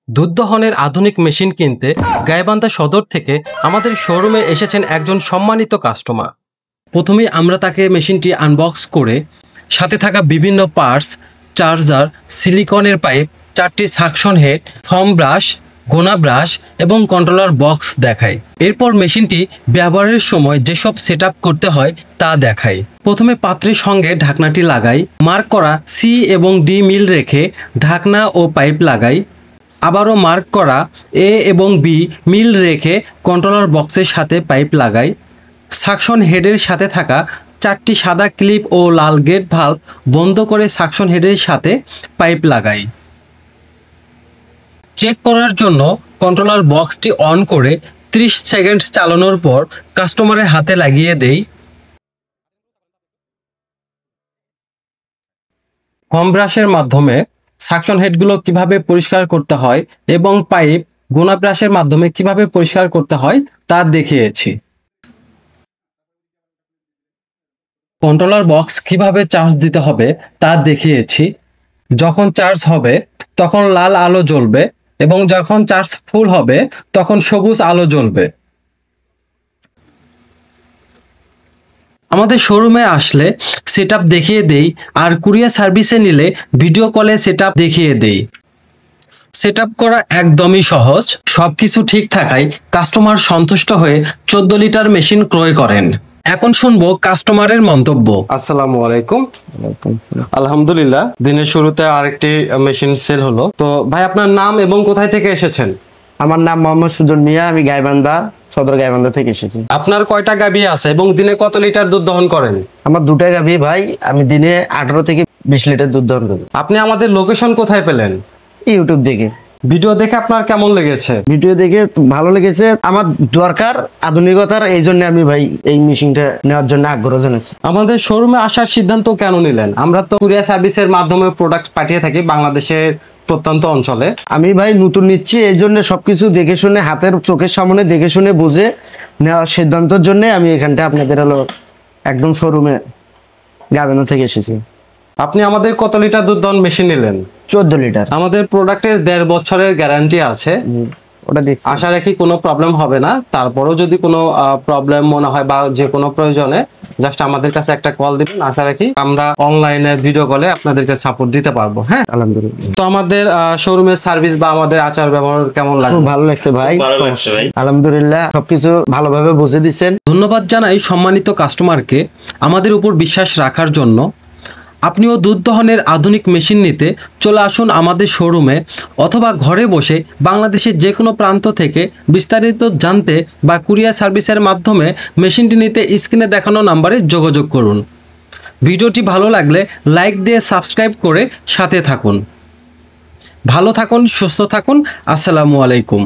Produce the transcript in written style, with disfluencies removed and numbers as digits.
দুধ দহনের আধুনিক মেশিন কিনতে গাইবান্ধা সদর থেকে আমাদের শোরুমে এসেছেন একজন সম্মানিত কাস্টমার। প্রথমেই আমরা তাকে মেশিনটি আনবক্স করে সাথে থাকা বিভিন্ন পার্টস, চার্জার, সিলিকনের পাইপ, 4টি সাকশন হেড, ফর্ম ব্রাশ, গোনা ব্রাশ এবং কন্ট্রোলার বক্স দেখাই। এরপর মেশিনটি ব্যবহারের সময় যেসব সেট করতে হয় তা দেখাই। প্রথমে পাত্রের সঙ্গে ঢাকনাটি লাগাই, মার্ক করা সি এবং ডি মিল রেখে ঢাকনা ও পাইপ লাগাই। আবারও মার্ক করা এ এবং বি মিল রেখে কন্ট্রোলার বক্সের সাথে পাইপ লাগাই। সাকশন হেডের সাথে থাকা 4টি সাদা ক্লিপ ও লাল গেট ভাল্ব বন্ধ করে সাকশন হেডের সাথে পাইপ লাগাই। চেক করার জন্য কন্ট্রোলার বক্সটি অন করে 30 সেকেন্ড চালানোর পর কাস্টমারের হাতে লাগিয়ে দেই। ফর্ম ব্রাশের মাধ্যমে সাকশন হেডগুলো কিভাবে পরিষ্কার করতে হয় এবং পাইপ গোনা ব্রাশের মাধ্যমে কিভাবে পরিষ্কার করতে হয় তা দেখিয়েছি। কন্ট্রোলার বক্স কিভাবে চার্জ দিতে হবে তা দেখিয়েছি। যখন চার্জ হবে তখন লাল আলো জ্বলবে এবং যখন চার্জ ফুল হবে তখন সবুজ আলো জ্বলবে। আমাদের শোরুমে আসলে সেটআপ দেখিয়ে দেই, আর কুরিয়ার সার্ভিসে নিলে ভিডিও কলে সেটআপ দেখিয়ে দেই। সেটআপ করা একদমই সহজ। সবকিছু ঠিক থাকায় কাস্টমার সন্তুষ্ট হয়ে 14 লিটার মেশিন ক্রয় করেন। এখন শুনবো কাস্টমারের মন্তব্য। আসসালামু আলাইকুম। আলহামদুলিল্লাহ, দিনের শুরুতে আরেকটি মেশিন সেল হলো। তো ভাই, আপনার নাম এবং কোথায় থেকে এসেছেন? আমার নাম মোহাম্মদ সুজন মিয়া, আমি গাইবান্ধা সদর গাইবান্ধা থেকে এসেছি। আপনার কয়টা গাভী আছে এবং দিনে কত লিটার দুধ দহন করেন? আমার 2টা গাভী ভাই, আমি দিনে 18 থেকে 20 লিটার দুধ দহন করি। আপনি আমাদের লোকেশন কোথায় পেলেন? ইউটিউব দেখে। ভিডিও দেখে আপনার কেমন লেগেছে? ভিডিও দেখে ভালো লেগেছে। আমার দরকার আধুনিকতার, এই জন্য আমি ভাই এই মেশিনটা নেওয়ার জন্য আগ্রহ জানাচ্ছি। আমাদের শোরুমে আসার সিদ্ধান্ত কেন নিলেন? আমরা তো কুরিয়ার সার্ভিসের মাধ্যমে প্রোডাক্ট পাঠিয়ে থাকি বাংলাদেশের প্রত্যন্ত অঞ্চলে। আমি ভাই নতুন নিচ্ছি, এই জন্য সবকিছু দেখে শুনে, হাতের চোখের সামনে দেখে শুনে বুঝে নেওয়ার সিদ্ধান্তের জন্য আমি এখানটা আপনাদের হলো একদম শোরুমে গাইবান্ধা থেকে এসেছি। আপনি আমাদের কত লিটার দুধ দহন মেশিন নিলেন? 14 লিটার। আমাদের প্রোডাক্টের 1.5 বছরের গ্যারান্টি আছে। ওটা দেখছি। আশা রাখি কোনো প্রবলেম হবে না। তারপরেও যদি কোনো প্রবলেম মনে হয় বা যে কোনো প্রয়োজনে জাস্ট আমাদের কাছে একটা কল দিবেন। আশা রাখি আমরা অনলাইনে ভিডিও কলে আপনাদেরকে সাপোর্ট দিতে পারবো। হ্যাঁ, আলহামদুলিল্লাহ। তো আমাদের শোরুমের সার্ভিস বা আমাদের আচার ব্যবহার কেমন লাগে? খুব ভালো লাগছে ভাই। আলহামদুলিল্লাহ, সবকিছু ভালোভাবে বুঝে দিচ্ছেন। ধন্যবাদ জানাই সম্মানিত কাস্টমারকে আমাদের উপর বিশ্বাস রাখার জন্য। আপনিও দুধ দহনের আধুনিক মেশিন নিতে চলে আসুন আমাদের শোরুমে, অথবা ঘরে বসে বাংলাদেশের যে কোনো প্রান্ত থেকে বিস্তারিত জানতে বা কুরিয়ার সার্ভিসের মাধ্যমে মেশিনটি নিতে স্ক্রিনে দেখানো নাম্বারে যোগাযোগ করুন। ভিডিওটি ভালো লাগলে লাইক দিয়ে সাবস্ক্রাইব করে সাথে থাকুন। ভালো থাকুন, সুস্থ থাকুন। আসসালামু আলাইকুম।